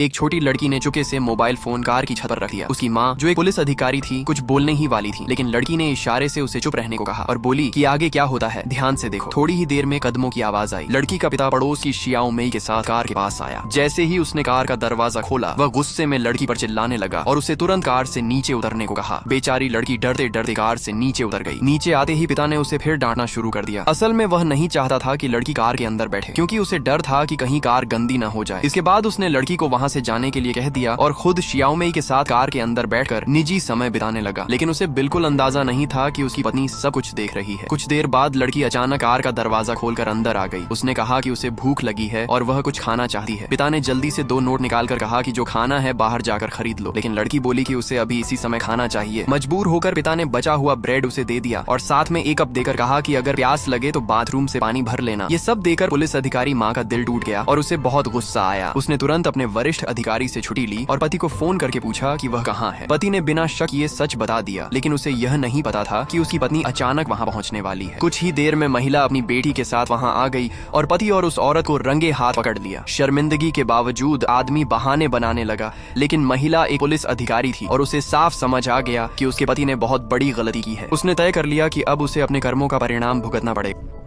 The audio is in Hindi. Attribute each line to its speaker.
Speaker 1: एक छोटी लड़की ने चुपके से मोबाइल फोन कार की छत पर रख दिया। उसकी माँ जो एक पुलिस अधिकारी थी कुछ बोलने ही वाली थी, लेकिन लड़की ने इशारे से उसे चुप रहने को कहा और बोली कि आगे क्या होता है ध्यान से देखो। थोड़ी ही देर में कदमों की आवाज आई। लड़की का पिता पड़ोस की शियाओ मेई के साथ कार के पास आया। जैसे ही उसने कार का दरवाजा खोला वह गुस्से में लड़की पर चिल्लाने लगा और उसे तुरंत कार से नीचे उतरने को कहा। बेचारी लड़की डरते डरते कार से नीचे उतर गई। नीचे आते ही पिता ने उसे फिर डांटना शुरू कर दिया। असल में वह नहीं चाहता था कि लड़की कार के अंदर बैठे, क्योंकि उसे डर था कि कहीं कार गंदी न हो जाए। इसके बाद उसने लड़की को वहाँ से जाने के लिए कह दिया और खुद शियाओमेई के साथ कार के अंदर बैठकर निजी समय बिताने लगा। लेकिन उसे बिल्कुल अंदाजा नहीं था कि उसकी पत्नी सब कुछ देख रही है। कुछ देर बाद लड़की अचानक कार का दरवाजा खोलकर अंदर आ गई। उसने कहा कि उसे भूख लगी है और वह कुछ खाना चाहती है। पिता ने जल्दी से 2 नोट निकालकर कहा कि जो खाना है बाहर जाकर खरीद लो, लेकिन लड़की बोली कि उसे अभी इसी समय खाना चाहिए। मजबूर होकर पिता ने बचा हुआ ब्रेड उसे दे दिया और साथ में 1 कप देकर कहा कि अगर प्यास लगे तो बाथरूम से पानी भर लेना। ये सब देकर पुलिस अधिकारी माँ का दिल टूट गया और उसे बहुत गुस्सा आया। उसने तुरंत अपने वरिष्ठ अधिकारी से छुट्टी ली और पति को फोन करके पूछा कि वह कहाँ है। पति ने बिना शक ये सच बता दिया, लेकिन उसे यह नहीं पता था कि उसकी पत्नी अचानक वहाँ पहुँचने वाली है। कुछ ही देर में महिला अपनी बेटी के साथ वहाँ आ गई और पति और उस औरत को रंगे हाथ पकड़ लिया। शर्मिंदगी के बावजूद आदमी बहाने बनाने लगा, लेकिन महिला एक पुलिस अधिकारी थी और उसे साफ समझ आ गया कि उसके पति ने बहुत बड़ी गलती की है। उसने तय कर लिया कि अब उसे अपने कर्मों का परिणाम भुगतना पड़ेगा।